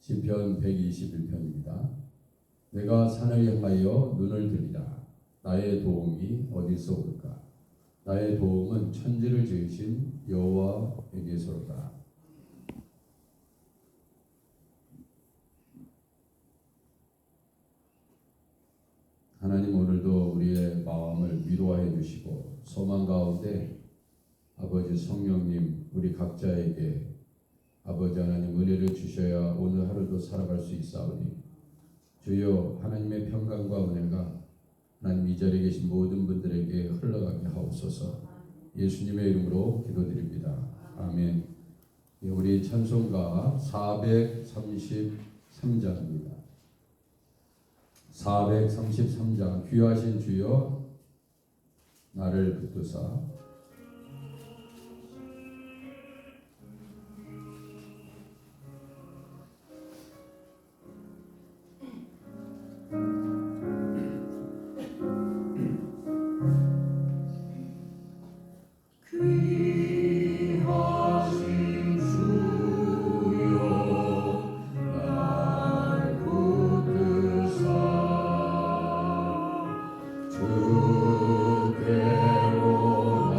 시편 121편입니다. 내가 산을 향하여 눈을 들이라. 나의 도움이 어디서 올까? 나의 도움은 천지를 지으신 여호와에게서로다. 하나님, 오늘도 우리의 마음을 위로하여 주시고 소망 가운데 아버지 성령님 우리 각자에게 아버지 하나님 은혜를 주셔야 오늘 하루도 살아갈 수 있사오니 주여 하나님의 평강과 은혜가 하나님 이 자리에 계신 모든 분들에게 흘러가게 하옵소서. 예수님의 이름으로 기도드립니다. 아멘. 우리 찬송가 433장입니다. 433장 귀하신 주여 나를 붙드사. 주께로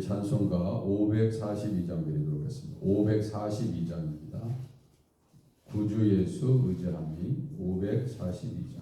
찬송가 542장 드리도록 하겠습니다. 542장입니다. 구주 예수 의지함이 542장.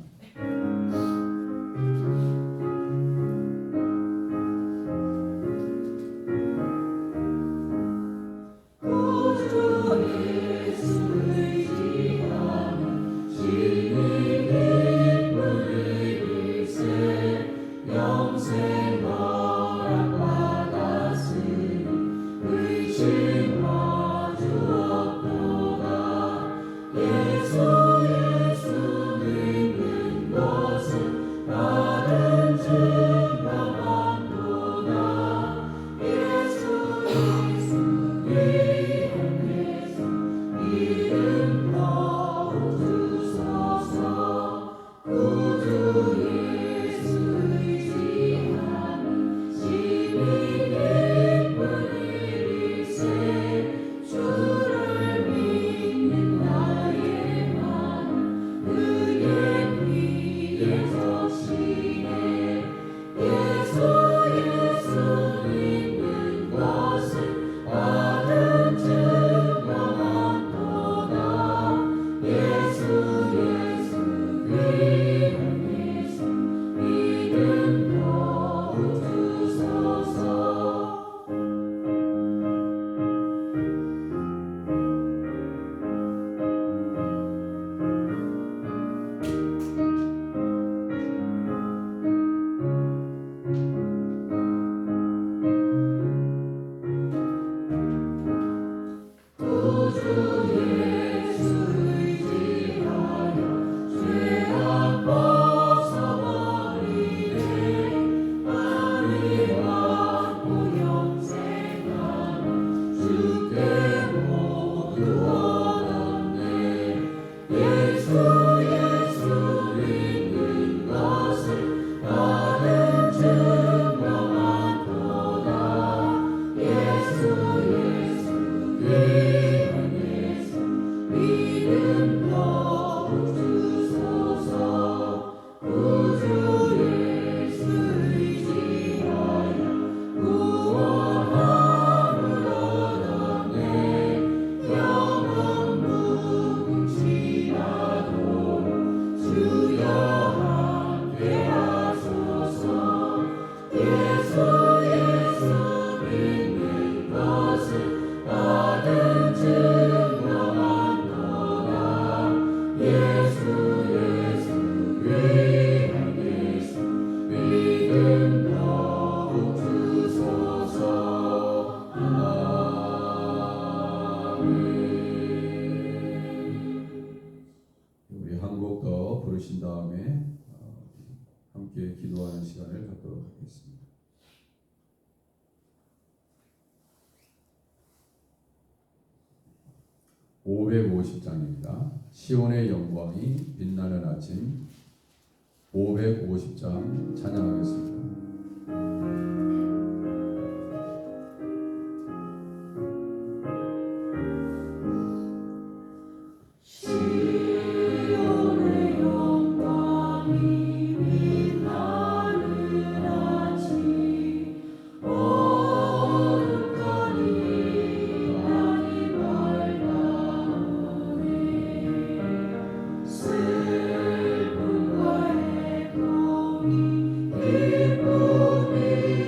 부르신 다음에 함께 기도하는 시간을 갖도록 하겠습니다. (550장입니다) 시온의 영광이 빛나는 아침 550장 찬양하겠습니다. 슬픔과 애통이 기쁨이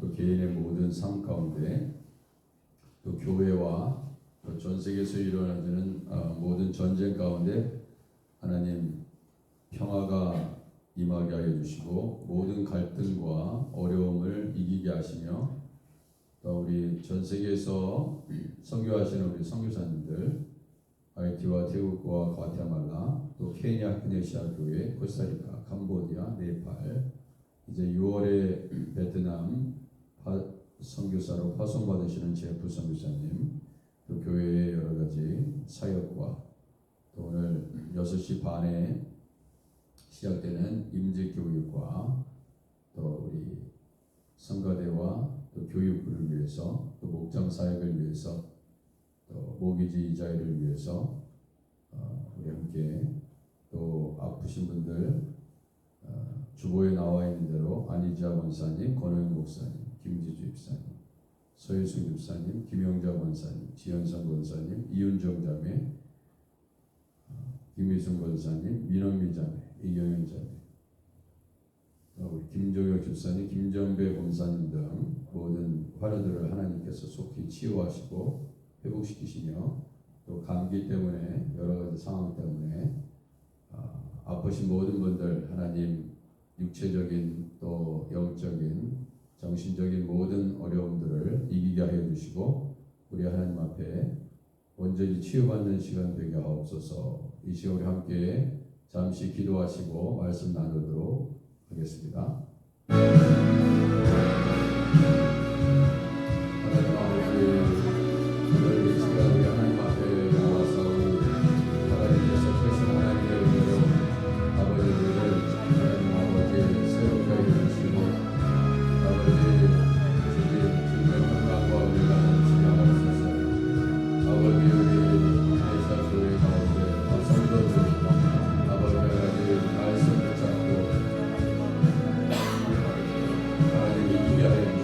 또 개인의 모든 삶 가운데 또 교회와 또 전 세계에서 일어나는 모든 전쟁 가운데 하나님 평화가 임하게 하여 주시고 모든 갈등과 어려움을 이기게 하시며 또 우리 전 세계에서 선교하시는 우리 선교사님들 하이티와 태국과 과테말라 또 케냐 크네시아 교회 코스타리카 캄보디아 네팔 이제 6월에 베트남 선교사로 파송받으시는 제프 선교사님 또 교회의 여러 가지 사역과 또 오늘 6시 반에 시작되는 임직교육과 또 우리 성가대와 또 교육부를 위해서 또 목장 사역을 위해서 또 모기지 이자회를 위해서 우리 함께 또 아프신 분들 주보에 나와 있는 대로 안희자 권사님, 권호영 목사님, 김지주 집사님, 서혜순 집사님, 김영자 권사님, 지현성 권사님, 이윤정 자매, 김희순 권사님, 민원미 자매, 이경현 자매, 우리 김종혁 집사님, 김정배 권사님 등 모든 환우들을 하나님께서 속히 치유하시고 회복시키시며 또 감기 때문에 여러 가지 상황 때문에 아프신 모든 분들 하나님 육체적인 또 영적인 정신적인 모든 어려움들을 이기게 하여 주시고 우리 하나님 앞에 온전히 치유받는 시간 되게 하옵소서. 이 시간 우리 함께 잠시 기도하시고 말씀 나누도록 하겠습니다. 하나님 아버지 오늘 이 시간 우리 하나님 앞에 나와서 하나님께서 크신 하나님의 은혜로 아버지를 하나님 아버지 새롭게 해주시고 아버지 주님 건강과 은혜가 넘치게 하옵소서. 아버지 우리 회사 교회 가운데 성도들이 아버지 말씀 붙잡고 하나님이 이기게 하여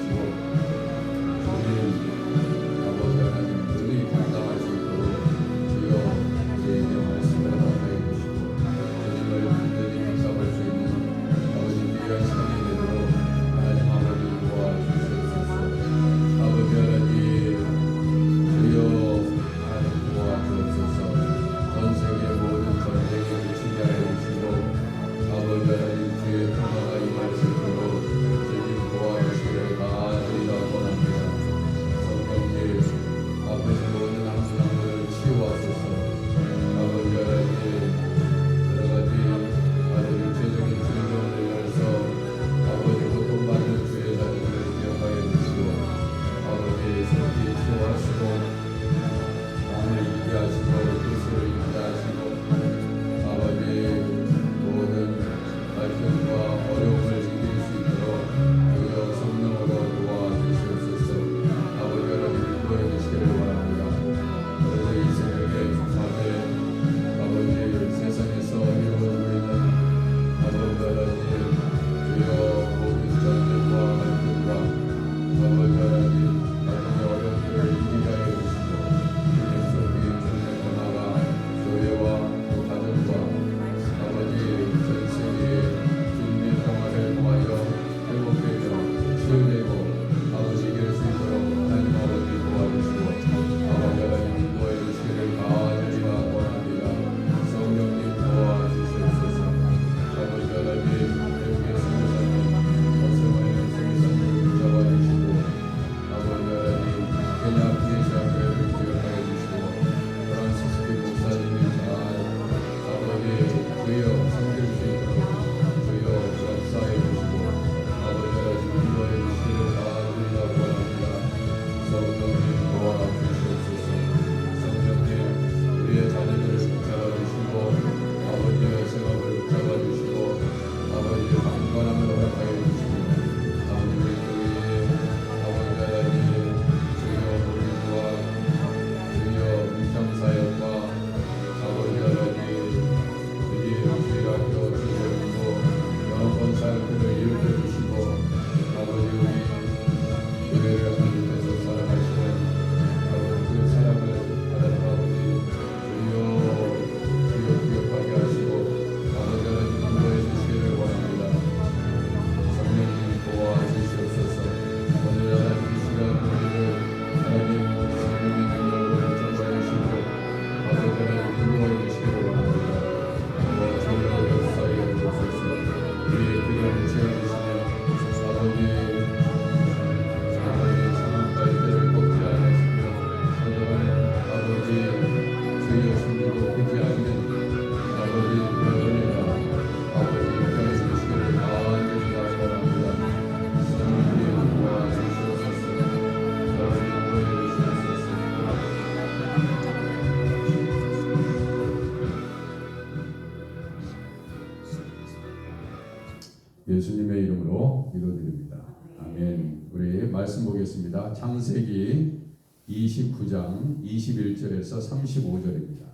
예수님의 이름으로 기도드립니다. 아멘. 우리 말씀 보겠습니다. 창세기 29장 21절에서 35절입니다.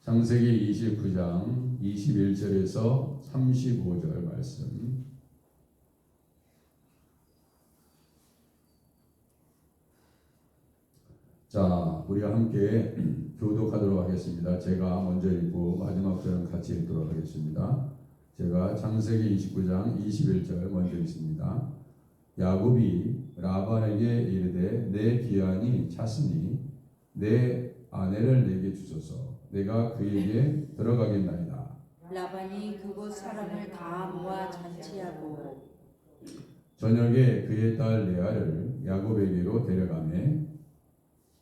창세기 29장 21절에서 35절 말씀. 자, 우리가 함께 교독하도록 하겠습니다. 제가 먼저 읽고 마지막 절은 같이 읽도록 하겠습니다. 제가 창세기 29장 21절 먼저 읽습니다. 야곱이 라반에게 이르되 내 기한이 찼으니 내 아내를 내게 주소서. 내가 그에게 들어가겠나이다. 라반이 그곳 사람을 다 모아 잔치하고 저녁에 그의 딸 레아를 야곱에게로 데려가매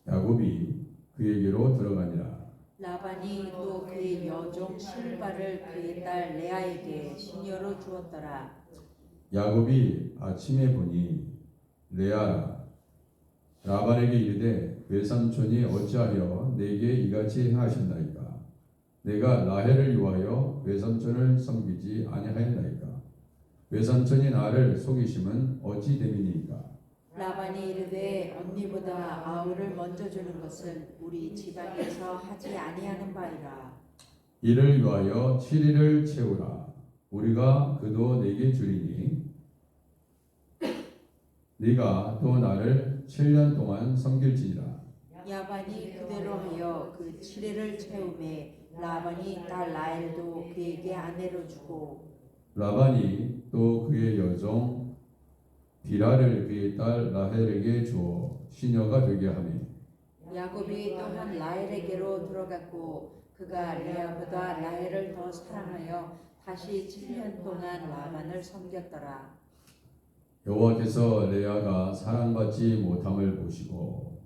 야곱이 그에게로 들어가니라. 라반이 또 그의 여종 실바를 그의 딸 레아에게 시녀로 주었더라. 야곱이 아침에 보니 레아라 라반에게 이르되 외삼촌이 어찌하여 내게 이같이 행하셨나이까? 내가 라헬을 위하여 외삼촌을 섬기지 아니하였나이까? 외삼촌이 나를 속이심은 어찌 됨이니까? 라반이 이르되 언니보다 아우를 먼저 주는 것은 우리 집안에서 하지 아니하는 바이라. 이를 위하여 7일을 채우라. 우리가 그도 내게 주리니 네가 또 나를 7년 동안 섬길지니라. 야반이 그대로 하여 그 7일을 채우매 라반이 딸 라헬도 그에게 아내로 주고 라반이 또 그의 여종 비라를 그의 딸 라헬에게 주어 시녀가 되게 하며 야곱이 또한 라헬에게로 들어갔고 그가 레아보다 라헬을 더 사랑하여 다시 7년 동안 라반을 섬겼더라. 여호와께서 레아가 사랑받지 못함을 보시고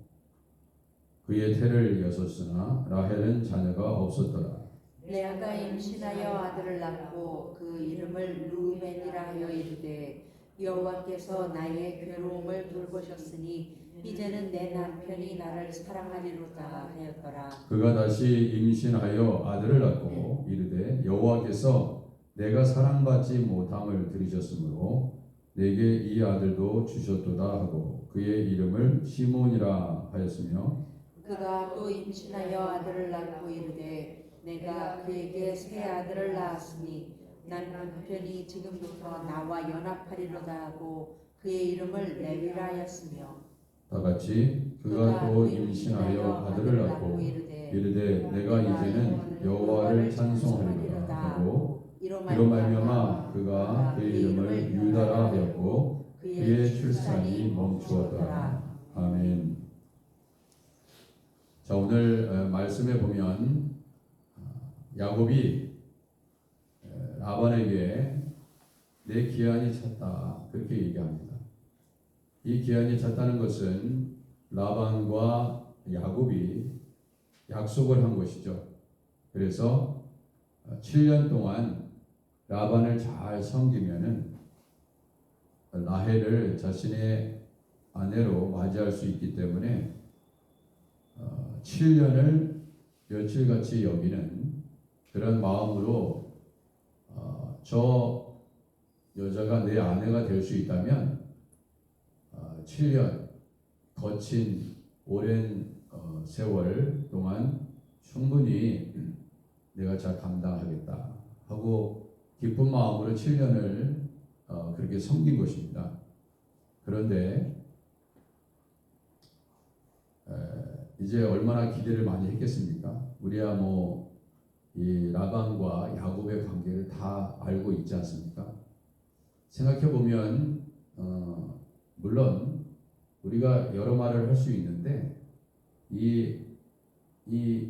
그의 태를 여섰으나 라헬은 자녀가 없었더라. 레아가 임신하여 아들을 낳고 그 이름을 루벤이라 하여 이르되 여호와께서 나의 괴로움을 돌보셨으니 이제는 내 남편이 나를 사랑하리로다 하였더라. 그가 다시 임신하여 아들을 낳고 이르되 여호와께서 내가 사랑받지 못함을 들으셨으므로 내게 이 아들도 주셨도다 하고 그의 이름을 시몬이라 하였으며 그가 또 임신하여 아들을 낳고 이르되 내가 그에게 새 아들을 낳았으니 난 남편이 지금부터 나와 연합하리로다 하고 그의 이름을 레위라 하였으며 다 같이 그가 또 임신하여 아들을 낳고 이르되 내가 이제는 여호와를 찬송하리로다 하고 이로 말미암아 그가 그의 이름을 유다라 하였고 그의 출산이 멈추었더라. 아멘. 자, 오늘 말씀에 보면 야곱이 라반에게 내 기한이 찼다 그렇게 얘기합니다. 이 기한이 찼다는 것은 라반과 야곱이 약속을 한 것이죠. 그래서 7년 동안 라반을 잘 섬기면은 라헬을 자신의 아내로 맞이할 수 있기 때문에 7년을 며칠같이 여기는 그런 마음으로 저 여자가 내 아내가 될 수 있다면 7년 거친 오랜 세월 동안 충분히 내가 잘 감당하겠다 하고 기쁜 마음으로 7년을 그렇게 섬긴 것입니다. 그런데 이제 얼마나 기대를 많이 했겠습니까? 우리야 이 라반과 야곱의 관계를 다 알고 있지 않습니까? 생각해 보면 물론 우리가 여러 말을 할 수 있는데 이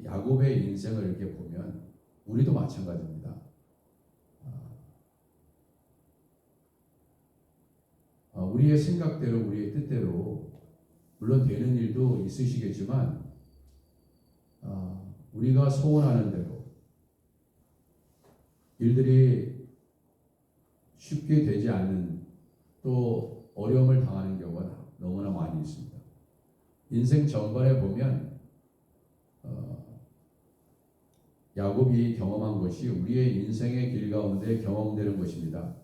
야곱의 인생을 이렇게 보면 우리도 마찬가지입니다. 우리의 생각대로 우리의 뜻대로 물론 되는 일도 있으시겠지만 우리가 소원하는 대로 일들이 쉽게 되지 않는 또 어려움을 당하는 경우가 너무나 많이 있습니다. 인생 전반에 보면 야곱이 경험한 것이 우리의 인생의 길 가운데 경험되는 것입니다.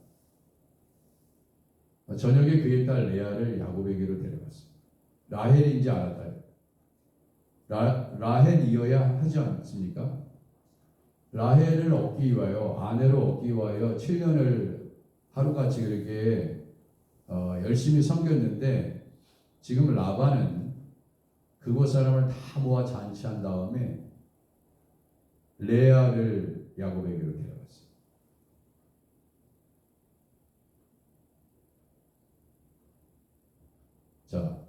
저녁에 그의 딸 레아를 야곱에게로 데려갔어요. 라헬인지 알았다. 라헬이어야 하지 않습니까? 라헬을 얻기 위하여, 아내로 얻기 위하여 7년을 하루같이 그렇게 열심히 섬겼는데, 지금 라반은 그곳 사람을 다 모아 잔치한 다음에 레아를 야곱에게로 데려갔어요. 자,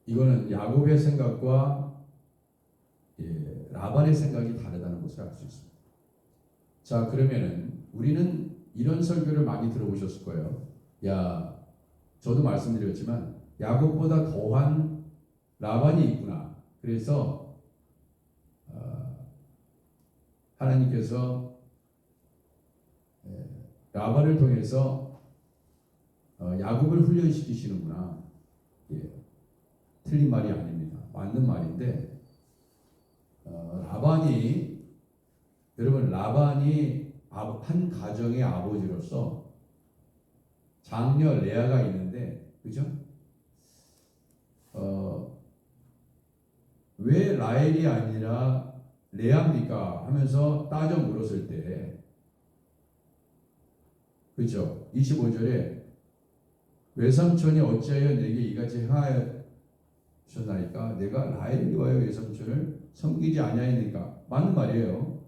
이거는 야곱의 생각과 라반의 생각이 다르다는 것을 알 수 있습니다. 자, 그러면은 우리는 이런 설교를 많이 들어보셨을 거예요. 야, 저도 말씀드렸지만 야곱보다 더한 라반이 있구나. 그래서 하나님께서 라반을 통해서 야곱을 훈련시키시는구나. 틀린 말이 아닙니다. 맞는 말인데, 라반이 한 가정의 아버지로서 장녀 레아가 있는데, 그죠? 왜 라헬이 아니라 레아입니까? 하면서 따져 물었을 때, 그죠? 25절에 외삼촌이 어찌하여 내게 이같이 행하였나이까? 내가 라헬을 위하여 외삼촌을 섬기지 아니하니까. 맞는 말이에요.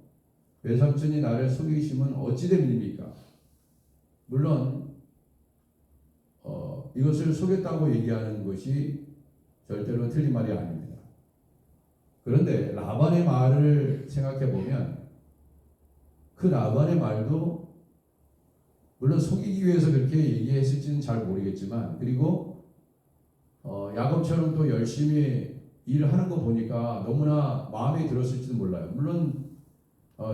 외삼촌이 나를 속이시면 어찌 됩니까? 물론 이것을 속였다고 얘기하는 것이 절대로 틀린 말이 아닙니다. 그런데 라반의 말을 생각해 보면 그 라반의 말도 물론 속이기 위해서 그렇게 얘기했을지는 잘 모르겠지만, 그리고 야곱처럼 또 열심히 일을 하는 거 보니까 너무나 마음에 들었을지도 몰라요. 물론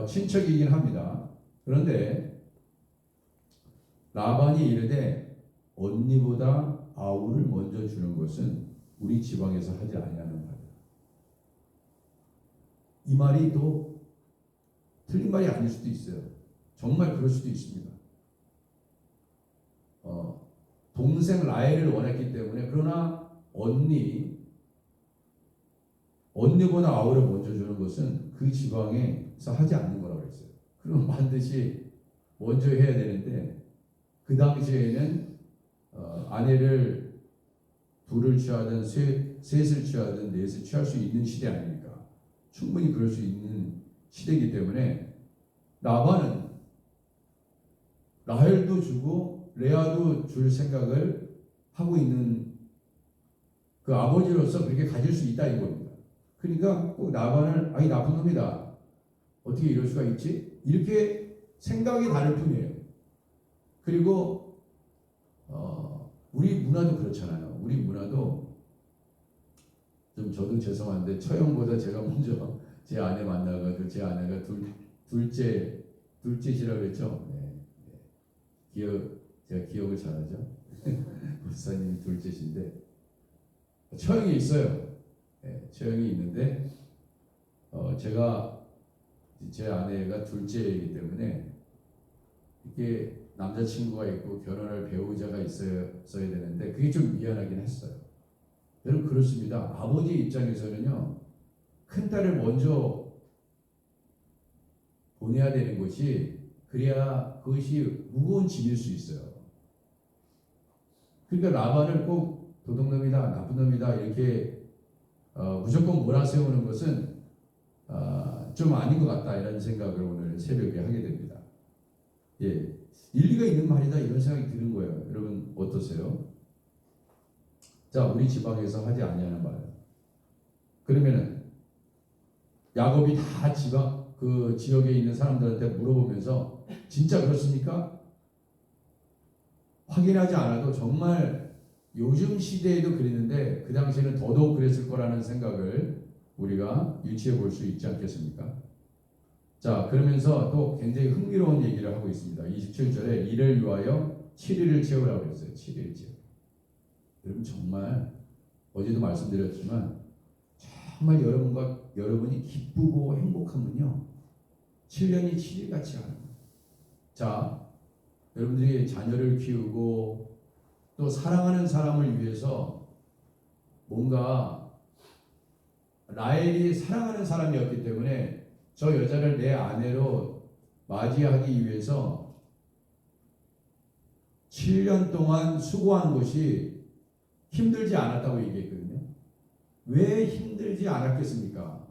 친척이긴 합니다. 그런데 라반이 이르되 언니보다 아우를 먼저 주는 것은 우리 지방에서 하지 아니하는 말이다. 이 말이 또 틀린 말이 아닐 수도 있어요. 정말 그럴 수도 있습니다. 동생 라헬을 원했기 때문에, 그러나 언니보다 아우를 먼저 주는 것은 그 지방에서 하지 않는 거라고 했어요. 그럼 반드시 먼저 해야 되는데, 그 당시에는 아내를 둘을 취하든 셋을 취하든 넷을 취할 수 있는 시대 아닙니까? 충분히 그럴 수 있는 시대이기 때문에 라반은 라헬도 주고 레아도 줄 생각을 하고 있는 그 아버지로서 그렇게 가질 수 있다 이겁니다. 그러니까 꼭 라반을 아이 나쁜 놈이다, 어떻게 이럴 수가 있지? 이렇게 생각이 다를 뿐이에요. 그리고 우리 문화도 그렇잖아요. 우리 문화도 좀, 저도 죄송한데 처형보다 제가 먼저 제 아내 만나가지고, 제 아내가 둘째시라고 그랬죠. 제가 기억을 잘하죠. 목사님이 둘째신데 처형이 있어요. 처형이 있는데 제가 제 아내가 둘째이기 때문에 이게 남자친구가 있고 결혼할 배우자가 있어야 되는데 그게 좀 미안하긴 했어요. 여러분 그렇습니다. 아버지 입장에서는요, 큰딸을 먼저 보내야 되는 것이, 그래야 그것이 무거운 짐일 수 있어요. 그러니까 라반을 꼭 도둑놈이다, 나쁜 놈이다 이렇게 무조건 몰아세우는 것은 좀 아닌 것 같다, 이런 생각을 오늘 새벽에 하게 됩니다. 일리가 있는 말이다, 이런 생각이 드는 거예요. 여러분 어떠세요? 자, 우리 지방에서 하지 아니하는 말. 그러면은 야곱이 다 그 지역에 있는 사람들한테 물어보면서 진짜 그렇습니까? 확인하지 않아도 정말 요즘 시대에도 그랬는데 그 당시에는 더더욱 그랬을 거라는 생각을 우리가 유추해 볼 수 있지 않겠습니까? 자, 그러면서 또 굉장히 흥미로운 얘기를 하고 있습니다. 27절에 이를 위하여 7일을 채우라고 했어요. 7일 채우. 여러분 정말 어제도 말씀드렸지만 정말 여러분이 기쁘고 행복하면요, 7년이 7일 같이 가는 거예요. 자, 여러분들이 자녀를 키우고 또 사랑하는 사람을 위해서 뭔가 라헬이 사랑하는 사람이었기 때문에 저 여자를 내 아내로 맞이하기 위해서 7년 동안 수고한 것이 힘들지 않았다고 얘기했거든요. 왜 힘들지 않았겠습니까?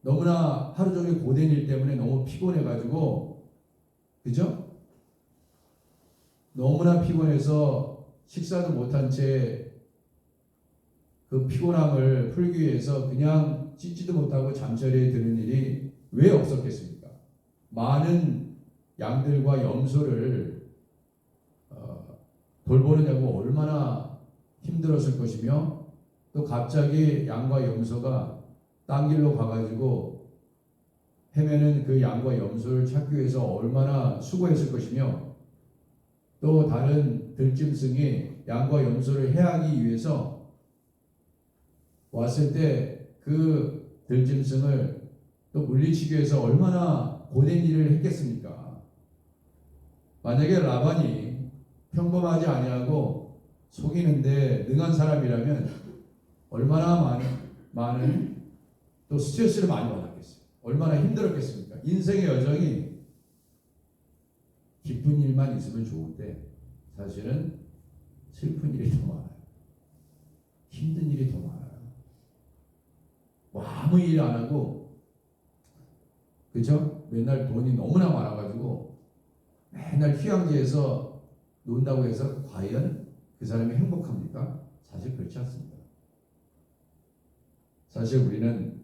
너무나 하루 종일 고된 일 때문에 너무 피곤해가지고, 그죠? 너무나 피곤해서 식사도 못한 채 그 피곤함을 풀기 위해서 그냥 씻지도 못하고 잠자리에 드는 일이 왜 없었겠습니까? 많은 양들과 염소를 돌보느냐고 얼마나 힘들었을 것이며, 또 갑자기 양과 염소가 딴 길로 가가지고 헤매는 그 양과 염소를 찾기 위해서 얼마나 수고했을 것이며, 또 다른 들짐승이 양과 염소를 해하기 위해서 왔을 때 그 들짐승을 또 물리치기 위해서 얼마나 고된 일을 했겠습니까? 만약에 라반이 평범하지 아니하고 속이는데 능한 사람이라면 얼마나 많은 또 스트레스를 많이 받았겠어요. 얼마나 힘들었겠습니까? 인생의 여정이 기쁜 일만 있으면 좋은데 사실은 슬픈 일이 더 많아요. 힘든 일이 더 많아요. 뭐 아무 일 안 하고, 그죠? 맨날 돈이 너무나 많아가지고 맨날 휴양지에서 논다고 해서 과연 그 사람이 행복합니까? 사실 그렇지 않습니다. 사실 우리는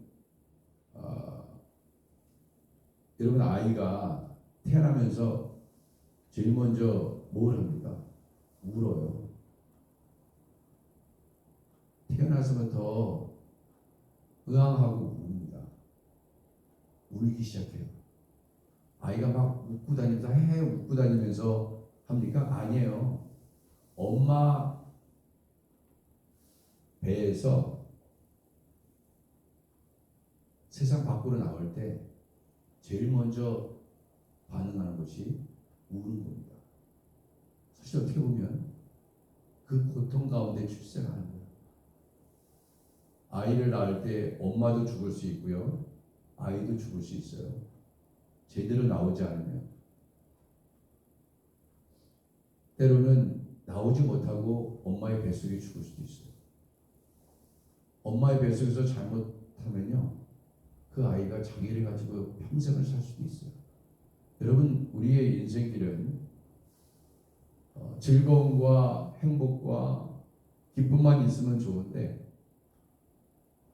여러분 아이가 태어나면서 제일 먼저 뭘 합니까? 울어요. 태어나서부터 의앙하고 웁니다. 울기 시작해요. 아이가 막 웃고 다니면서 웃고 다니면서 합니까? 아니에요. 엄마 배에서 세상 밖으로 나올 때 제일 먼저 반응하는 것이 우는 겁니다. 사실 어떻게 보면 그 고통 가운데 출생하는 거예요. 아이를 낳을 때 엄마도 죽을 수 있고요. 아이도 죽을 수 있어요. 제대로 나오지 않으면. 때로는 나오지 못하고 엄마의 뱃속에 죽을 수도 있어요. 엄마의 뱃속에서 잘못하면요. 그 아이가 장애를 가지고 평생을 살 수도 있어요. 여러분, 우리의 인생길은 즐거움과 행복과 기쁨만 있으면 좋은데,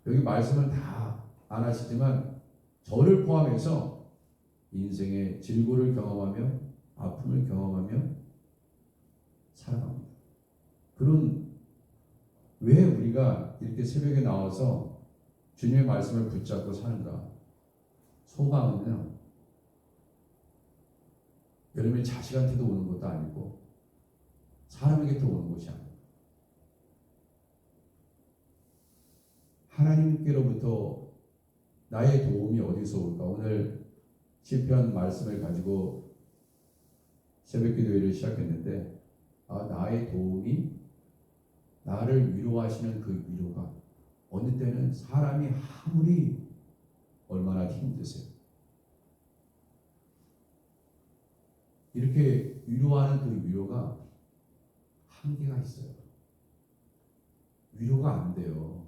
여기 말씀은 다 안 하시지만 저를 포함해서 인생의 질고를 경험하며 아픔을 경험하며 살아갑니다. 그런 왜 우리가 이렇게 새벽에 나와서 주님의 말씀을 붙잡고 사는가? 소망은요, 여러분의 자식한테도 오는 것도 아니고 사람에게도 오는 것이 아닙니다. 하나님께로부터 나의 도움이 어디서 올까? 오늘 시편 말씀을 가지고 새벽 기도회를 시작했는데, 나의 도움이 나를 위로하시는 그 위로가 어느 때는 사람이 아무리 얼마나 힘드세요. 이렇게 위로하는 그 위로가 한계가 있어요. 위로가 안 돼요.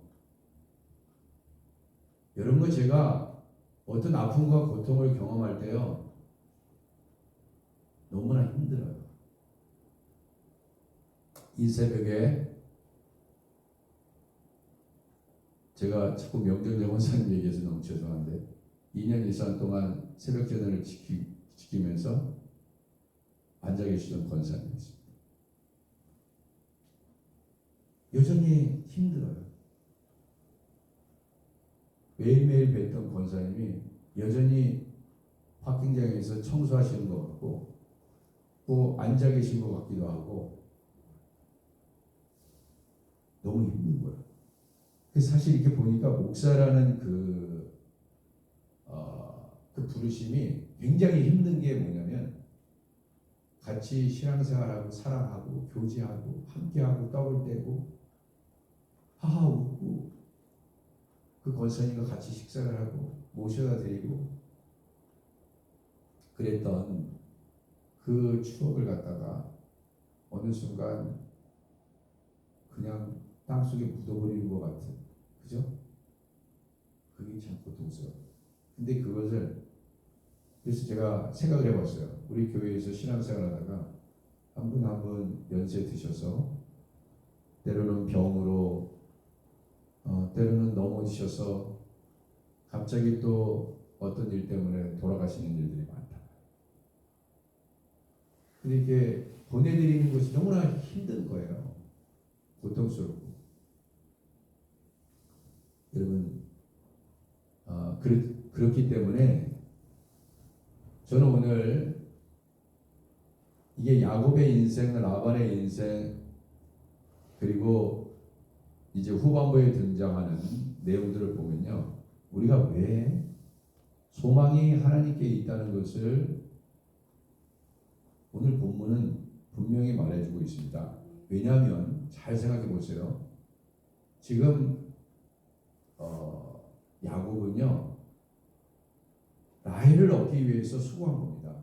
여러분과 제가 어떤 아픔과 고통을 경험할 때요, 너무나 힘들어요. 이 새벽에 제가 자꾸 명정재 원사님 얘기해서 너무 죄송한데 2년 이상 동안 새벽 재단을 지키면서 앉아 계시던 권사님이었습니다. 여전히 힘들어요. 매일매일 뵀던 권사님이 여전히 파킹장에서 청소하시는 것 같고 또 앉아 계신 것 같기도 하고 너무 힘든 거예요. 사실 이렇게 보니까 목사라는 그 그 부르심이 굉장히 힘든 게 뭐냐면 같이 신앙생활하고 사랑하고 교제하고 함께하고 떡을 떼고 하하 웃고 그 권사님과 같이 식사를 하고 모셔다 드리고 그랬던 그 추억을 갖다가 어느 순간 그냥 땅속에 묻어버리는 것 같은, 그죠? 그게 참 고통스러워. 근데 그것을, 그래서 제가 생각을 해봤어요. 우리 교회에서 신앙생활 하다가 한 분 한 분 연세 드셔서 때로는 병으로 때로는 넘어지셔서 갑자기 또 어떤 일 때문에 돌아가시는 일들이 많다. 근데 이게 보내드리는 것이 너무나 힘든 거예요. 고통스럽고. 여러분, 그렇기 때문에 저는 오늘 이게 야곱의 인생, 라반의 인생, 그리고 이제 후반부에 등장하는 내용들을 보면요, 우리가 왜 소망이 하나님께 있다는 것을 오늘 본문은 분명히 말해주고 있습니다. 왜냐하면 잘 생각해 보세요. 지금 야곱은요, 라헬을 얻기 위해서 수고한 겁니다.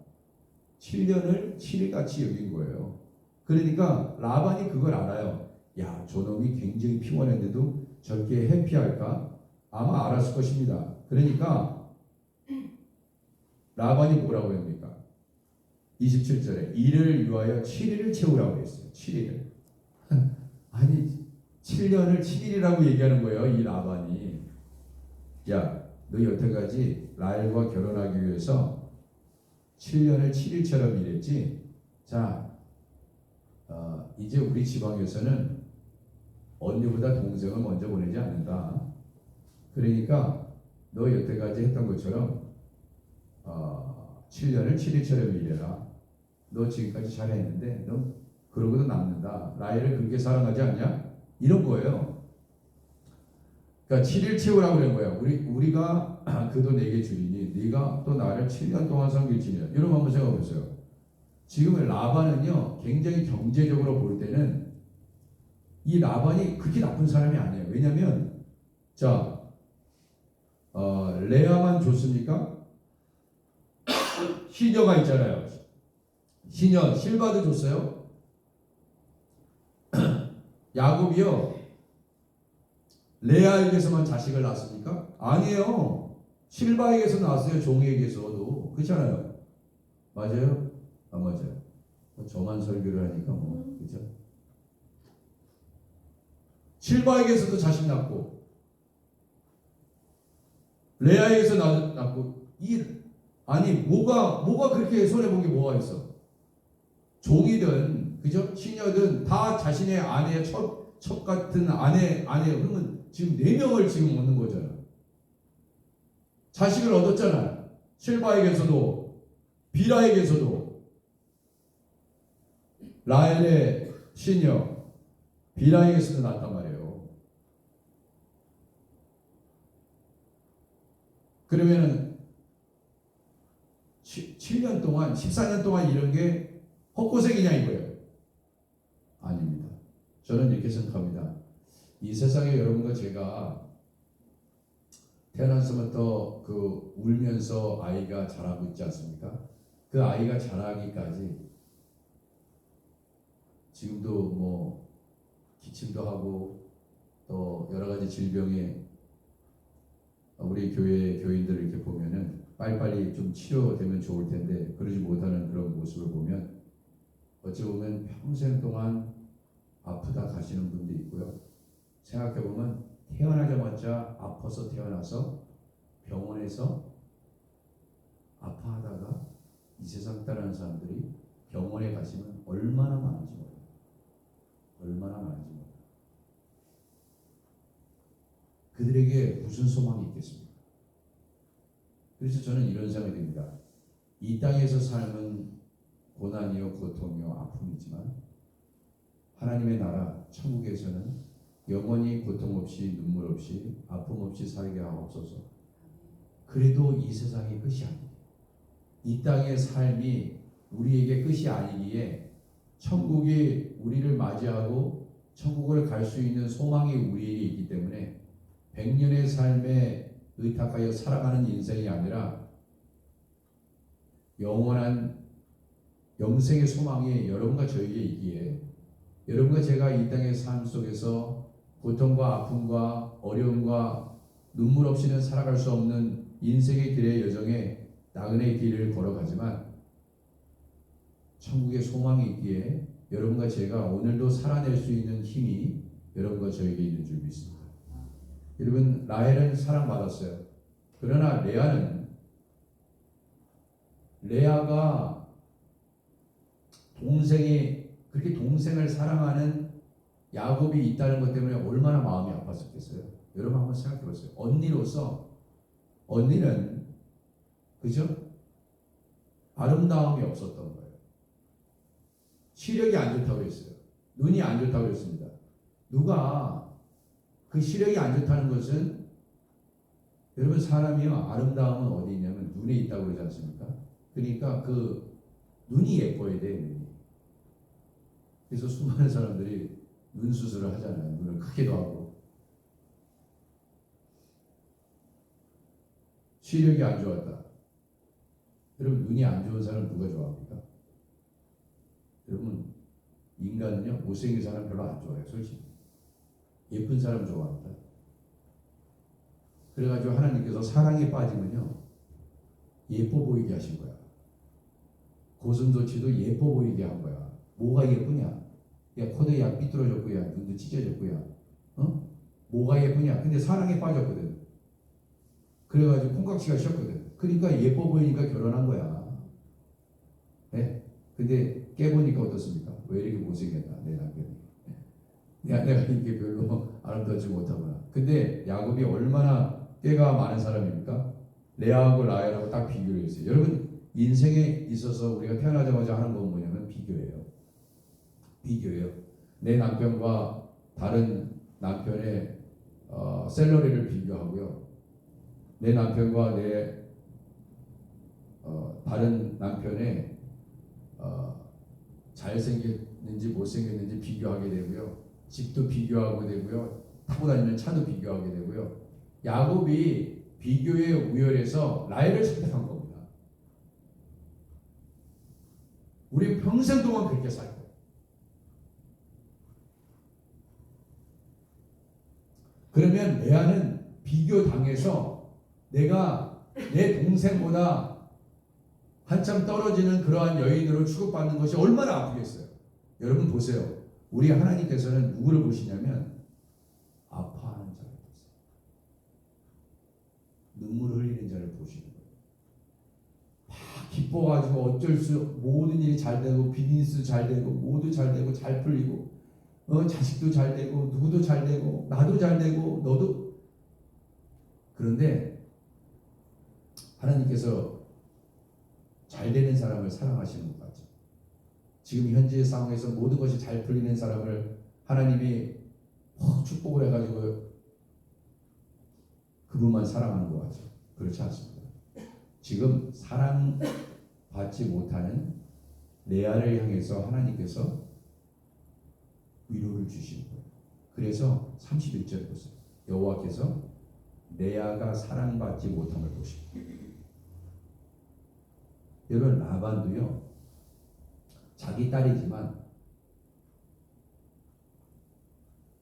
7년을 7일같이 여긴 거예요. 그러니까 라반이 그걸 알아요. 야, 저놈이 굉장히 피곤했는데도 저렇게 해피할까? 아마 알았을 것입니다. 그러니까 라반이 뭐라고 합니까? 27절에 이를 위하여 7일을 채우라고 했어요. 7일을. 아니 7년을 7일이라고 얘기하는 거예요. 이 라반이. 야, 너 여태까지 라헬과 결혼하기 위해서 7년을 7일처럼 일했지. 자, 이제 우리 지방에서는 언니보다 동생을 먼저 보내지 않는다. 그러니까 너 여태까지 했던 것처럼 7년을 7일처럼 일해라. 너 지금까지 잘했는데 너 그러고도 남는다. 라헬을 그렇게 사랑하지 않냐? 이런 거예요. 그러니까 7일 채우라고 그런 거예요. 우리가 그도 내게 주리니 네가 또 나를 7년 동안 섬길지니라. 여러분 한번 생각해 보세요. 지금 라반은요, 굉장히 경제적으로 볼 때는 이 라반이 그렇게 나쁜 사람이 아니에요. 왜냐하면 자, 레아만 줬습니까? 시녀가 있잖아요. 시녀 실바도 줬어요. 야곱이요, 레아에게서만 자식을 낳았습니까? 아니에요. 실바에게서 낳았어요. 종에게서도. 그렇잖아요. 맞아요? 안 맞아요? 저만 설교를 하니까 뭐, 그죠? 실바에게서도 자식 낳고 레아에게서 낳고 아니 뭐가 그렇게 손해 본 게 뭐가 있어? 종이든 그죠? 시녀든 다 자신의 아내의 첩 같은 아내 그러면 지금 4명을 지금 얻는 거잖아. 자식을 얻었잖아요. 실바에게서도 비라에게서도. 라헬의 시녀 비라에게서도 낳았단 말이에요. 그러면은 7년 동안 14년 동안 이런 게 헛고생이냐 이거예요. 아닙니다. 저는 이렇게 생각합니다. 이 세상에 여러분과 제가 태어나서부터 그 울면서 아이가 자라고 있지 않습니까? 그 아이가 자라기까지 지금도 뭐 기침도 하고 또 여러 가지 질병에 우리 교회 교인들을 이렇게 보면은 빨리빨리 좀 치료되면 좋을 텐데 그러지 못하는 그런 모습을 보면 어찌 보면 평생 동안 아프다 가시는 분도 있고요. 생각해보면 태어나자마자 아파서 태어나서 병원에서 아파하다가 이 세상 떠나는 사람들이 병원에 가시면 얼마나 많은지 몰라요. 얼마나 많은지 몰라요. 그들에게 무슨 소망이 있겠습니까? 그래서 저는 이런 생각이 듭니다. 이 땅에서 삶은 고난이요 고통이요 아픔이지만 하나님의 나라 천국에서는 영원히 고통 없이 눈물 없이 아픔 없이 살게 하옵소서. 그래도 이 세상이 끝이 아닙니다. 이 땅의 삶이 우리에게 끝이 아니기에 천국이 우리를 맞이하고 천국을 갈 수 있는 소망이 우리에게 있기 때문에 100년의 삶에 의탁하여 살아가는 인생이 아니라 영원한 영생의 소망이 여러분과 저에게 있기에 여러분과 제가 이 땅의 삶 속에서 고통과 아픔과 어려움과 눈물 없이는 살아갈 수 없는 인생의 길의 여정에 나그네의 길을 걸어가지만 천국의 소망이 있기에 여러분과 제가 오늘도 살아낼 수 있는 힘이 여러분과 저에게 있는 줄 믿습니다. 여러분, 라헬은 사랑받았어요. 그러나 레아가 그렇게 동생을 사랑하는 야곱이 있다는 것 때문에 얼마나 마음이 아팠었겠어요. 여러분 한번 생각해 보세요. 언니는 그죠? 아름다움이 없었던 거예요. 시력이 안 좋다고 했어요. 눈이 안 좋다고 했습니다. 누가 그 시력이 안 좋다는 것은 여러분 사람이요 아름다움은 어디 있냐면 눈에 있다고 그러지 않습니까? 그러니까 그 눈이 예뻐야 돼. 눈이. 그래서 수많은 사람들이 눈 수술을 하잖아요. 눈을 크게도 하고. 시력이 안 좋았다. 여러분 눈이 안 좋은 사람 누가 좋아합니까? 여러분 인간은요 못생긴 사람 별로 안 좋아해요. 솔직히 예쁜 사람 좋아합니다. 그래가지고 하나님께서 사랑에 빠지면요 예뻐 보이게 하신 거야. 고슴도치도 예뻐 보이게 한 거야. 뭐가 예쁘냐? 야 코도 약 삐뚤어졌고야 눈도 찢어졌고야 뭐가 예쁘냐? 근데 사랑에 빠졌거든. 그래가지고 콩깍지가 씌었거든. 그러니까 예뻐 보이니까 결혼한 거야. 네? 근데 깨보니까 어떻습니까? 왜 이렇게 못생겼나 내 남편이. 내가 이렇게 별로 아름답지 못하구나. 근데 야곱이 얼마나 깨가 많은 사람입니까? 레아하고 라헬하고 딱 비교를 했어요. 여러분 인생에 있어서 우리가 태어나자마자 하는 건 뭐냐면 비교예요. 내 남편과 다른 남편의 샐러리를 비교하고요. 내 남편과 내 다른 남편의 잘생겼는지 못생겼는지 비교하게 되고요. 집도 비교하게 되고요. 타고 다니는 차도 비교하게 되고요. 야곱이 비교의 우열에서 라헬을 선택한 겁니다. 우리 평생 동안 그렇게 살 거예요. 그러면 레아는 비교당해서 내가 내 동생보다 한참 떨어지는 그러한 여인으로 취급받는 것이 얼마나 아프겠어요. 여러분 보세요. 우리 하나님께서는 누구를 보시냐면 아파하는 자를 보세요. 눈물 흘리는 자를 보시는 거예요. 막 기뻐가지고 어쩔 수 모든 일이 잘 되고 비즈니스 잘 되고 모두 잘 되고 잘 풀리고 자식도 잘 되고 누구도 잘 되고 나도 잘 되고 너도. 그런데 하나님께서 잘 되는 사람을 사랑하시는 것 같죠. 지금 현재의 상황에서 모든 것이 잘 풀리는 사람을 하나님이 축복을 해가지고 그분만 사랑하는 것 같죠. 그렇지 않습니다. 지금 사랑받지 못하는 레아를 향해서 하나님께서 위로를 주시는 거예요. 그래서 31절 보세요. 여호와께서 레아가 사랑받지 못함을 보십니다. 여러분 라반도요 자기 딸이지만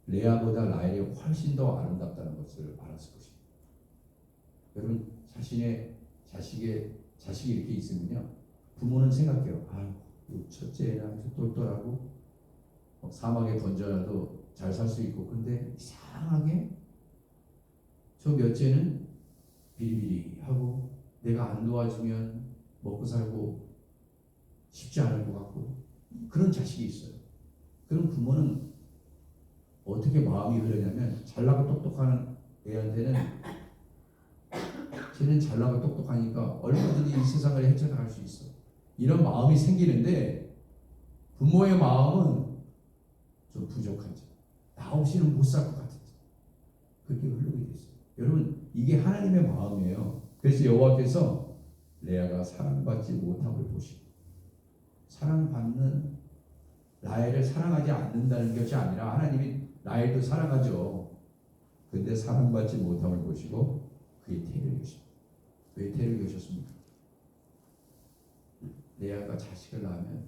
레아보다 라헬이 훨씬 더 아름답다는 것을 알았을 것입니다. 여러분 자신의 자식이 이렇게 있으면요 부모는 생각해요. 아유 첫째 애는 아주 똘똘하고 사막에 던져놔도 잘 살 수 있고 근데 이상하게 저 몇째는 비리비리하고 내가 안 도와주면 먹고 살고 쉽지 않을 것 같고 그런 자식이 있어요. 그럼 부모는 어떻게 마음이 흐르냐면 잘나고 똑똑한 애한테는 쟤는 잘나고 똑똑하니까 얼마든지 이 세상을 헤쳐나갈 수 있어. 이런 마음이 생기는데 부모의 마음은 좀 부족하죠. 나 없이는 못 살 것 같았죠. 그렇게 흐르게 됐어요. 여러분 이게 하나님의 마음이에요. 그래서 여호와께서 레아가 사랑받지 못함을 보시고 사랑받는 라헬을 사랑하지 않는다는 것이 아니라 하나님이 라헬도 사랑하죠. 근데 사랑받지 못함을 보시고 그의 태를 여십니다. 왜 태를 여셨습니까? 레아가 자식을 낳으면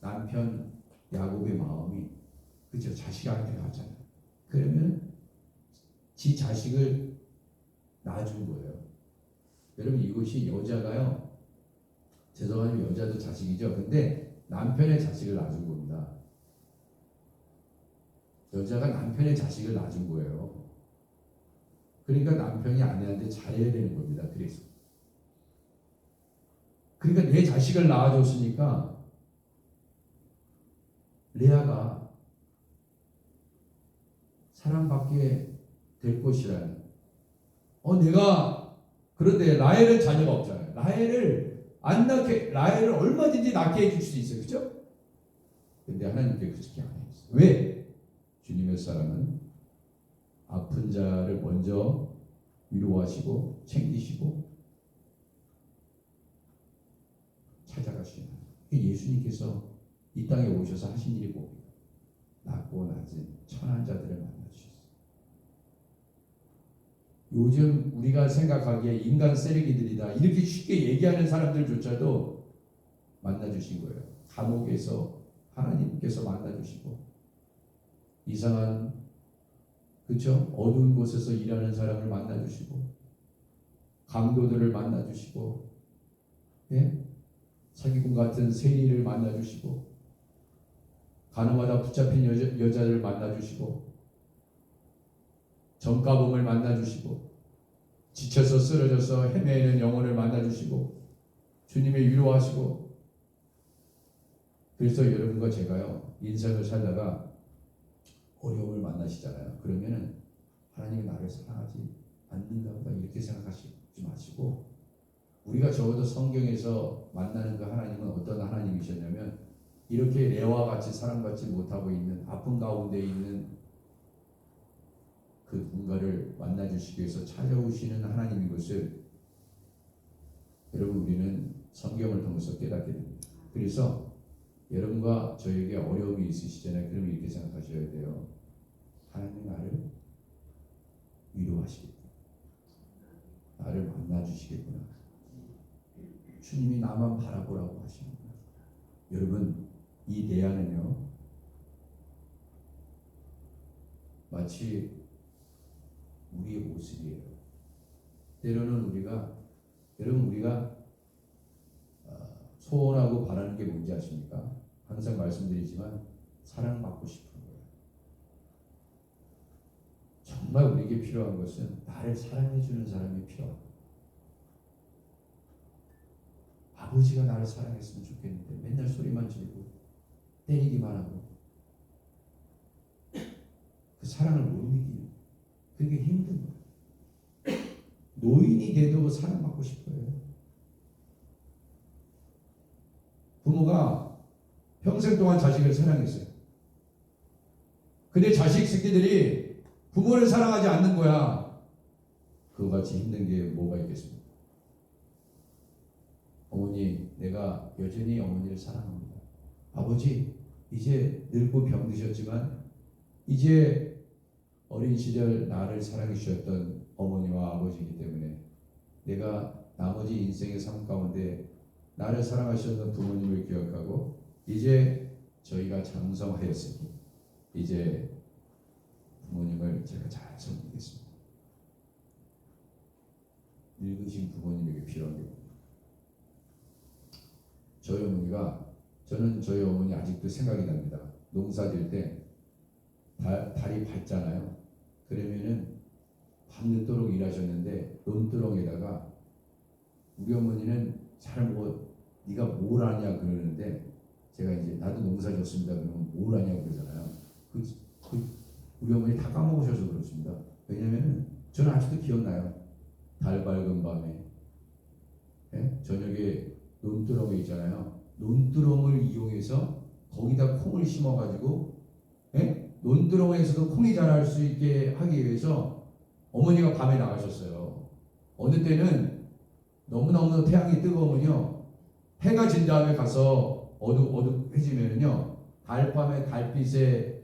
남편 야곱의 마음이 그죠? 자식한테 가잖아요. 그러면 지 자식을 낳아준 거예요. 여러분 이것이 여자가요. 죄송하지만 여자도 자식이죠. 근데 남편의 자식을 낳아준 겁니다. 여자가 남편의 자식을 낳아준 거예요. 그러니까 남편이 아내한테 잘해야 되는 겁니다. 그래서 그러니까 내 자식을 낳아줬으니까 레아가 사랑받게 될 것이라는 내가 그런데 라헬은 자녀가 없잖아요. 라헬을 얼마든지 낳게 해줄 수 있어요. 그죠? 근데 하나님께 그렇게 안 했어요. 왜? 주님의 사랑은 아픈 자를 먼저 위로하시고 챙기시고 찾아가시는 예수님께서 이 땅에 오셔서 하신 일이 뭡니까? 낮고 낮은 천한 자들을 만나주셨어요. 요즘 우리가 생각하기에 인간 쓰레기들이다 이렇게 쉽게 얘기하는 사람들조차도 만나주신 거예요. 감옥에서 하나님께서 만나주시고 이상한 그렇죠? 어두운 곳에서 일하는 사람을 만나주시고 강도들을 만나주시고 예? 사기꾼 같은 세리를 만나주시고 가늠하다 붙잡힌 여자를 만나주시고 정가범을 만나주시고 지쳐서 쓰러져서 헤매는 영혼을 만나주시고 주님의 위로하시고 그래서 여러분과 제가요 인생을 살다가 어려움을 만나시잖아요. 그러면은 하나님이 나를 사랑하지 않는가 보다 이렇게 생각하지 마시고 우리가 적어도 성경에서 만나는 그 하나님은 어떤 하나님이셨냐면 이렇게 레아와 같이 사랑받지 못하고 있는 아픈 가운데 있는 그 누군가를 만나주시기 위해서 찾아오시는 하나님인 것을 여러분 우리는 성경을 통해서 깨닫게 됩니다. 그래서 여러분과 저에게 어려움이 있으시잖아요. 그러면 이렇게 생각하셔야 돼요. 하나님 나를 위로하시겠구나. 나를 만나주시겠구나. 주님이 나만 바라보라고 하시는구나. 여러분 이 레아는요 마치 우리의 모습이에요. 때로는 우리가 소원하고 바라는 게 뭔지 아십니까? 항상 말씀드리지만 사랑받고 싶은 거예요. 정말 우리에게 필요한 것은 나를 사랑해주는 사람이 필요하고 아버지가 나를 사랑했으면 좋겠는데 맨날 소리만 지르고 때리기만 하고 그 사랑을 못 느끼는 그게 힘든 거예요. 노인이 돼도 사랑받고 싶어요. 부모가 평생 동안 자식을 사랑했어요. 근데 자식 새끼들이 부모를 사랑하지 않는 거야. 그와 같이 힘든 게 뭐가 있겠습니까? 어머니, 내가 여전히 어머니를 사랑합니다. 아버지, 이제 늙고 병드셨지만 이제 어린 시절 나를 사랑해 주셨던 어머니와 아버지이기 때문에 내가 나머지 인생의 삶 가운데 나를 사랑하셨던 부모님을 기억하고 이제 저희가 장성하였으니 이제 부모님을 제가 잘 섬기겠습니다. 늙으신 부모님에게 필요한 게 뭡니까? 저는 저희 어머니 아직도 생각이 납니다. 농사 질 때 달이 밝잖아요. 그러면은 밤늦도록 일하셨는데 논두렁에다가 우리 어머니는 네가 뭘 아냐 그러는데 제가 이제 나도 농사 졌습니다 그러면 뭘 아냐고 그러잖아요. 우리 어머니 다 까먹으셔서 그렇습니다. 왜냐면은 저는 아직도 기억나요. 달 밝은 밤에 저녁에 논두렁에 있잖아요. 논두렁을 이용해서 거기다 콩을 심어가지고 논두렁에서도 콩이 자랄 수 있게 하기 위해서 어머니가 밤에 나가셨어요. 어느 때는 너무너무 태양이 뜨거우면요, 해가 진 다음에 가서 어둑어둑해지면요, 달밤에 달빛에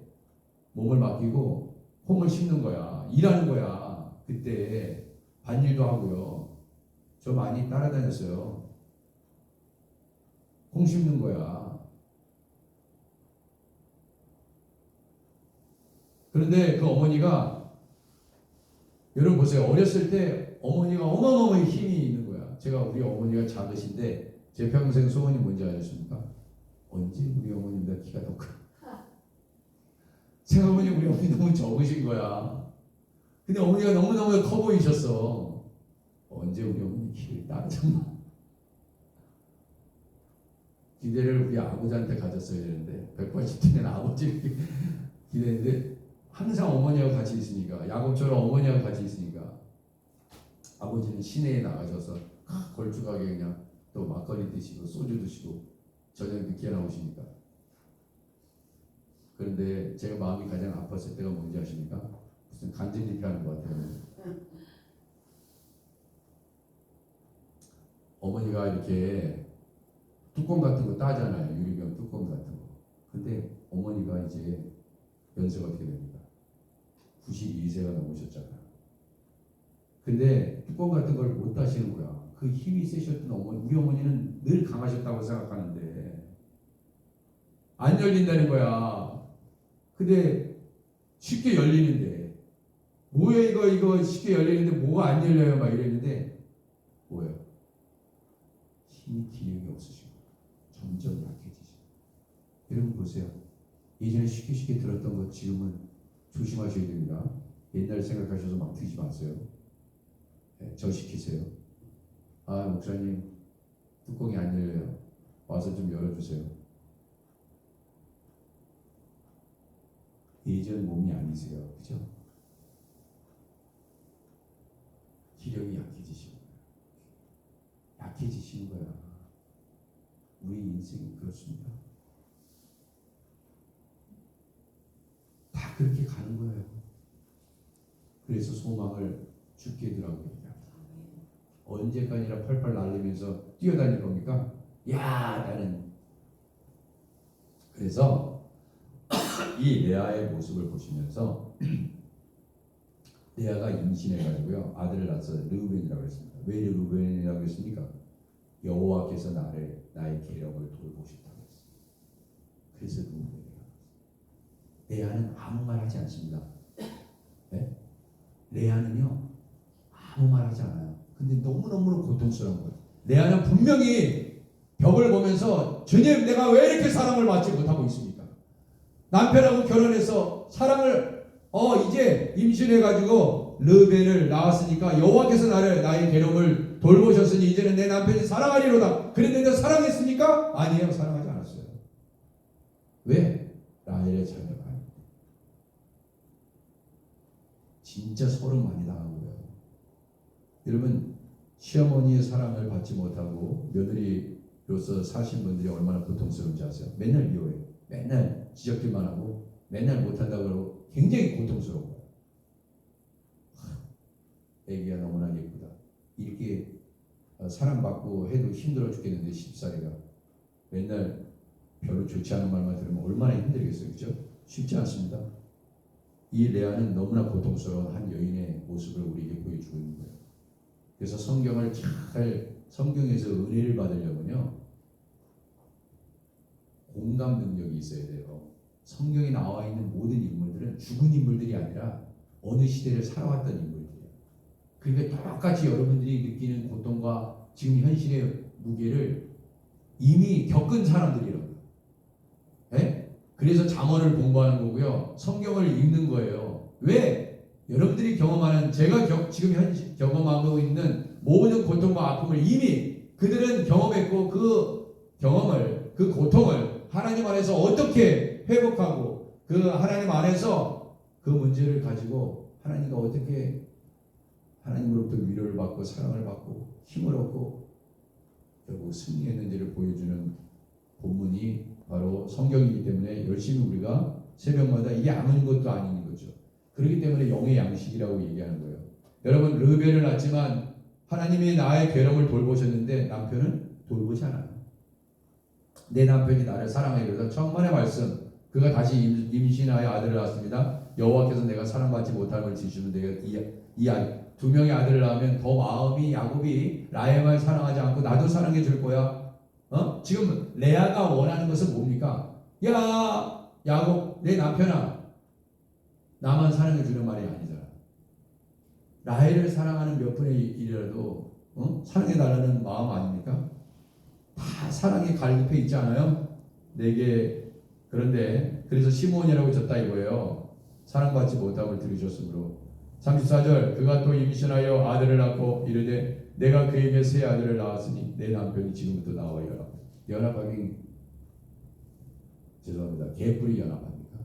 몸을 맡기고 콩을 심는 거야. 일하는 거야. 그때 밭일도 하고요. 저 많이 따라다녔어요. 콩 심는 거야. 그런데 그 어머니가, 여러분 보세요. 어렸을 때 어머니가 어마어마하게 힘이 있는 거야. 제가 우리 어머니가 작으신데 제 평생 소원이 뭔지 아셨습니까? 언제 우리 어머니보다 키가 더 크? 생각해보니 우리 어머니 너무 적으신 거야. 근데 어머니가 너무너무 커 보이셨어. 언제 우리 어머니 키를 따라잡나? 기대를 우리 아버지한테 가졌어야 되는데 180대는 아버지 기대했는데 항상 어머니하고 같이 있으니까, 야곱처럼 어머니하고 같이 있으니까 아버지는 시내에 나가셔서 걸쭉하게 그냥 또 막걸리 드시고 소주 드시고 저녁 늦게 나오시니까. 그런데 제가 마음이 가장 아팠을 때가 뭔지 아십니까? 무슨 간질립이 하는 것 같아요. 어머니가 이렇게 뚜껑 같은 거 따잖아요. 유리병 뚜껑 같은 거. 근데 어머니가 이제 연세가 어떻게 됩니까? 92세가 넘으셨잖아요. 근데 뚜껑 같은 걸 못 따시는 거야. 그 힘이 세셨던 어머니, 우리 어머니는 늘 강하셨다고 생각하는데 안 열린다는 거야. 근데 쉽게 열리는데, 뭐야 이거 쉽게 열리는데 뭐가 안 열려요? 막 이랬는데 뭐예요? 힘이 기력이 없으시고 점점 약해지시고. 여러분 보세요. 예전에 쉽게 들었던 것 지금은 조심하셔야 됩니다. 옛날 생각하셔서 막 드지 마세요. 네, 저시키세요. 아, 목사님 뚜껑이 안 열려요. 와서 좀 열어주세요. 예전 몸이 아니세요. 그죠? 기력이 약해지시는 거야. 약해지시는 거야. 우리 인생이 그렇습니다. 다 그렇게 가는 거예요. 그래서 소망을 죽게 더라고요. 언제까지나 펄펄 날리면서 뛰어다닐 겁니까? 야, 나는. 그래서 이 레아의 모습을 보시면서 레아가 임신해가지고요, 아들을 낳았어요. 르우벤이라고 했습니다. 왜 르우벤이라고 했습니까? 여호와께서 나의 계력을 돌보셨다고 했어요. 그래서 르우벤이라고 했어요. 레아는 아무 말 하지 않습니다. 네? 레아는요 아무 말 하지 않아요. 근데 너무너무 고통스러운 거예요. 레아는 분명히 벽을 보면서, 주님, 내가 왜 이렇게 사랑을 받지 못하고 있습니까? 남편하고 결혼해서 사랑을 이제 임신해가지고 르벤을 낳았으니까 여호와께서 나의 괴로움을 돌보셨으니 이제는 내 남편이 사랑하리로다. 그랬는데 사랑했습니까? 아니에요. 사랑하지 않았어요. 왜? 라헬의 자녀가 아니에요. 진짜 서름 많이 당한 거예요. 여러분, 시어머니의 사랑을 받지 못하고 며느리로서 사신 분들이 얼마나 고통스러운지 아세요? 맨날 미워해요. 맨날 지적질만 하고 맨날 못한다고 그러고 굉장히 고통스러운 거예요. 애기야 너무나 예쁘다. 이렇게 사랑받고 해도 힘들어 죽겠는데 10살이가 맨날 별로 좋지 않은 말만 들으면 얼마나 힘들겠어요. 그렇죠? 쉽지 않습니다. 이 레아는 너무나 고통스러운 한 여인의 모습을 우리에게 보여주고 있는 거예요. 그래서 성경에서 은혜를 받으려면요, 공감 능력이 있어야 돼요. 성경에 나와 있는 모든 인물들은 죽은 인물들이 아니라 어느 시대를 살아왔던 인물들이에요. 그러니까 똑같이 여러분들이 느끼는 고통과 지금 현실의 무게를 이미 겪은 사람들이라고요. 네? 그래서 잠언을 공부하는 거고요. 성경을 읽는 거예요. 왜? 여러분들이 경험하는, 제가 지금 현실 경험하고 있는 모든 고통과 아픔을 이미 그들은 경험했고, 그 경험을, 그 고통을 하나님 안에서 어떻게 회복하고 그 하나님 안에서 그 문제를 가지고 하나님과 어떻게 하나님으로부터 위로를 받고 사랑을 받고 힘을 얻고 결국 승리했는지를 보여주는 본문이 바로 성경이기 때문에 열심히 우리가 새벽마다 이게 아무것도 아닌 거죠. 그렇기 때문에 영의 양식이라고 얘기하는 거예요. 여러분, 르벤을 낳지만 하나님이 나의 괴로움을 돌보셨는데 남편은 돌보지 않아요. 내 남편이 나를 사랑해. 그래서 천만의 말씀, 그가 다시 임신하여 아들을 낳았습니다. 여호와께서 내가 사랑받지 못함을 지시면 내가 두 명의 아들을 낳으면 더 마음이 야곱이 라헬만 사랑하지 않고 나도 사랑해 줄 거야. 지금 레아가 원하는 것은 뭡니까? 야 야곱 내 남편아, 나만 사랑해 주는 말이 아니잖아. 라헬을 사랑하는 몇 분의 1이라도 사랑해 달라는 마음 아닙니까? 다 사랑이 갈급해 있잖아요. 내게. 그런데 그래서 시므온이라고 졌다 이거예요. 사랑받지 못함을 들으셨으므로. 34절 그가 또 임신하여 아들을 낳고 이르되 내가 그에게 새 아들을 낳았으니 내 남편이 지금부터 나와 연합하기 죄송합니다. 개뿔이 연합합니까?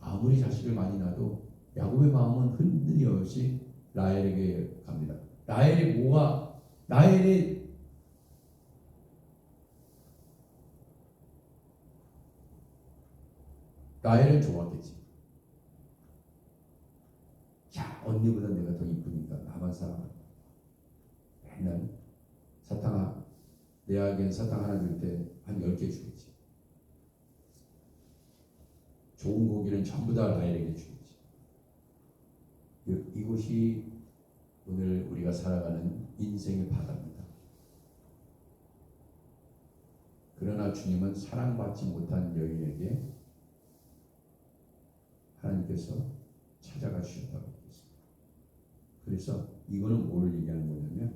아무리 자식을 많이 낳아도 야곱의 마음은 흔들림 없이 라헬에게 갑니다. 라헬은 좋았겠지. 야, 언니보다 내가 더 이쁘니까 나만 사랑한다. 맨날 내에겐 사탕 하나 줄 때 한 10개 주겠지. 좋은 고기는 전부 다 라헬에게 주겠지. 이곳이 오늘 우리가 살아가는 인생의 바다입니다. 그러나 주님은 사랑받지 못한 여인에게 하나님께서 찾아가 주셨다고 했습니다. 그래서 이거는 뭘 얘기하는 거냐면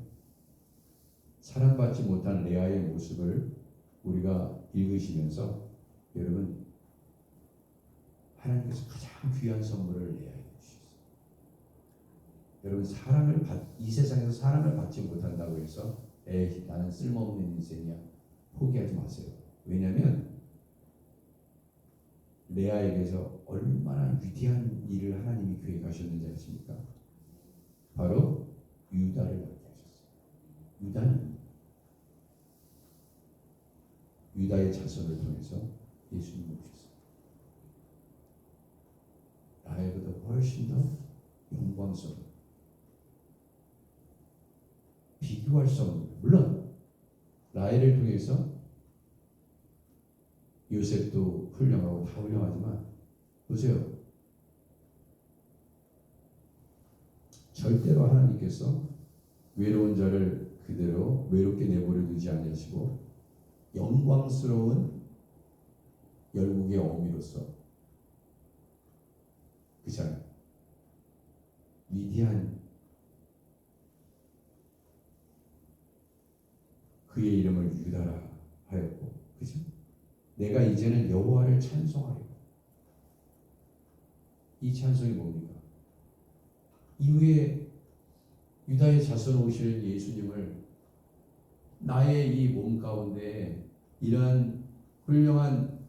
사랑받지 못한 레아의 모습을 우리가 읽으시면서 여러분 하나님께서 가장 귀한 선물을 레아에게 주셨어요. 여러분 이 세상에서 사랑을 받지 못한다고 해서 나는 쓸모없는 인생이야 포기하지 마세요. 왜냐하면 레아에게서 얼마나 위대한 일을 하나님이 계획하셨는지 아십니까? 바로 유다를 낳게 하셨어요. 유다는 유다의 자손을 통해서 예수님을 오셨어요. 라헬보다 훨씬 더 영광스러운, 비교할 수 없는, 물론 라헬을 통해서 요셉도 훌륭하고 다 훌륭하지만 보세요. 절대로 하나님께서 외로운 자를 그대로 외롭게 내버려 두지 아니하시고 영광스러운 열국의 어미로서 그 자는 위대한 그의 이름을 유다라 하였고, 그죠? 내가 이제는 여호와를 찬송하리라. 이 찬송이 뭡니까? 이후에 유다의 자손 오실 예수님을 나의 이 몸 가운데 이러한 훌륭한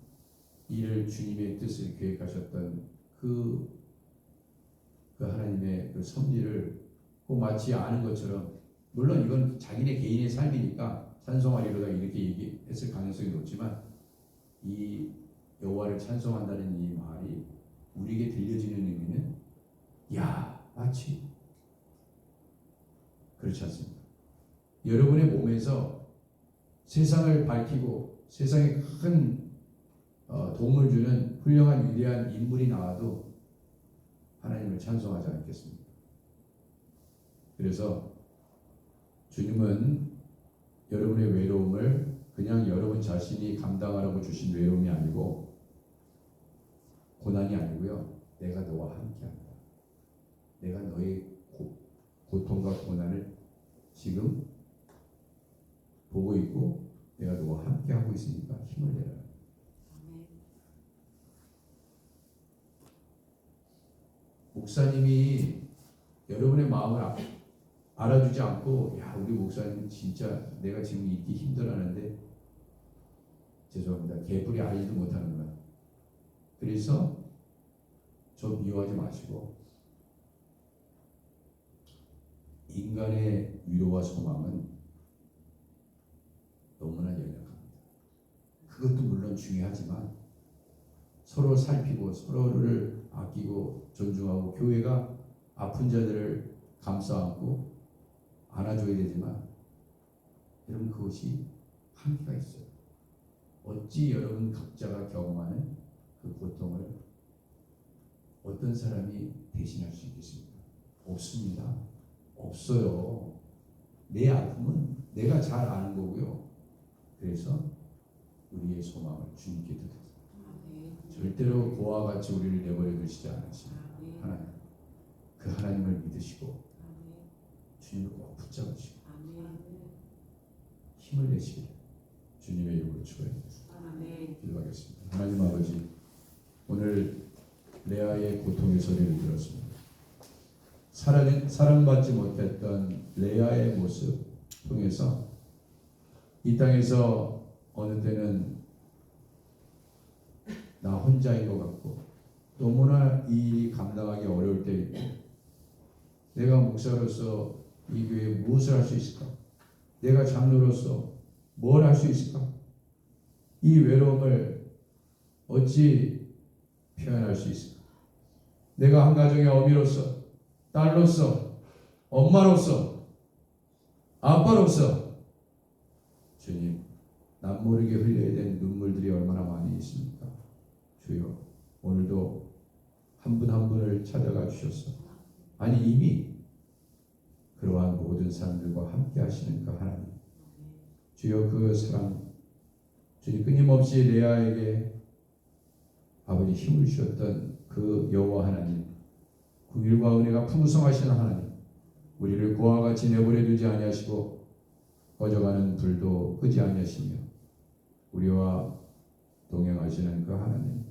일을 주님의 뜻을 계획하셨던 그 하나님의 그 섭리를 꼭 마치 아는 것처럼, 물론 이건 자기네 개인의 삶이니까 찬송하리로다 이렇게 얘기했을 가능성이 높지만 이 여호와를 찬송한다는 이 말이 우리에게 들려지는 의미는 마치 그렇지 않습니다. 여러분의 몸에서 세상을 밝히고 세상에 큰 도움을 주는 훌륭한 위대한 인물이 나와도 하나님을 찬송하지 않겠습니까? 그래서 주님은 여러분의 외로움을 그냥 여러분 자신이 감당하라고 주신 외로움이 아니고 고난이 아니고요. 내가 너와 함께한다. 내가 너의 고통과 고난을 지금 보고 있고 내가 너와 함께하고 있으니까 힘을 내라. 목사님이 여러분의 마음을 알아주지 않고 우리 목사님은 진짜 내가 지금 있기 힘들어하는데 죄송합니다. 개뿔이 알지도 못하는구나. 그래서 좀 미워하지 마시고 인간의 위로와 소망은 너무나 연약합니다. 그것도 물론 중요하지만 서로 살피고 서로를 아끼고 존중하고 교회가 아픈 자들을 감싸 안고 안아줘야 되지만 여러분 그것이 한계가 있어요. 어찌 여러분 각자가 경험하는 그 고통을 어떤 사람이 대신할 수 있겠습니까? 없습니다. 없어요. 내 아픔은 내가 잘 아는 거고요. 그래서 우리의 소망을 주님께 드립니다. 절대로 그와 같이 우리를 내버려 두시지 않으시는 하나님, 그 하나님을 믿으시고 주님을 꼭 붙잡으시고 힘을 내시길 주님의 이름으로 축원합니다. 기도하겠습니다. 하나님 아버지, 오늘 레아의 고통의 소리를 들었습니다. 사랑받지 못했던 레아의 모습 통해서 이 땅에서 어느 때는 나 혼자인 것 같고 너무나 이 일이 감당하기 어려울 때 있고 내가 목사로서 이 교회에 무엇을 할 수 있을까? 내가 장로로서 뭘 할 수 있을까? 이 외로움을 어찌 표현할 수 있을까? 내가 한 가정의 어미로서, 딸로서, 엄마로서, 아빠로서 주님, 남 모르게 흘려야 되는 눈물들이 얼마나 많이 있습니까? 주여, 오늘도 한 분 한 분을 찾아가 주셔서 아니 이미 그러한 모든 사람들과 함께 하시는 그 하나님, 주여 그 사랑, 주님 끊임없이 레아에게 아버지 힘을 주셨던 그 여호와 하나님, 긍휼과 은혜가 풍성하신 하나님, 우리를 그와 같이 내버려 두지 아니하시고 꺼져가는 불도 끄지 아니하시며 우리와 동행하시는 그 하나님,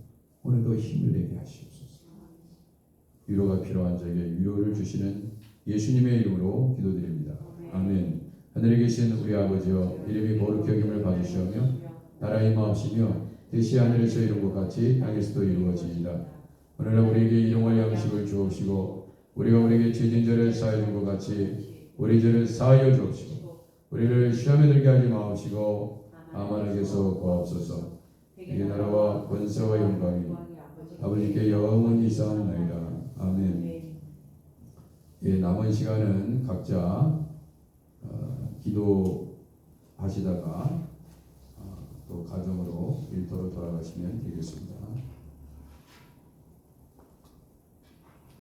오늘도 힘을 내게 하시옵소서. 위로가 필요한 자에게 위로를 주시는 예수님의 이름으로 기도드립니다. 아멘. 하늘에 계신 우리 아버지여, 이름이 거룩히 여김을 받으시오며 나라의 마음이시며 뜻이 하늘에서 이룬 것 같이 땅에서도 이루어지이다. 오늘날 우리에게 일용할 양식을 주옵시고 우리가 우리에게 죄진 자를 사하여 준 것 같이 우리 죄를 사하여 주옵시고 우리를 시험에 들게 하지 마옵시고 아만에게서 구하옵소서. 이게 나라와 권세와 영광이 아버지께 영원히 있사옵나이다. 아멘. 예, 남은 시간은 각자 기도하시다가 또 가정으로 일터로 돌아가시면 되겠습니다.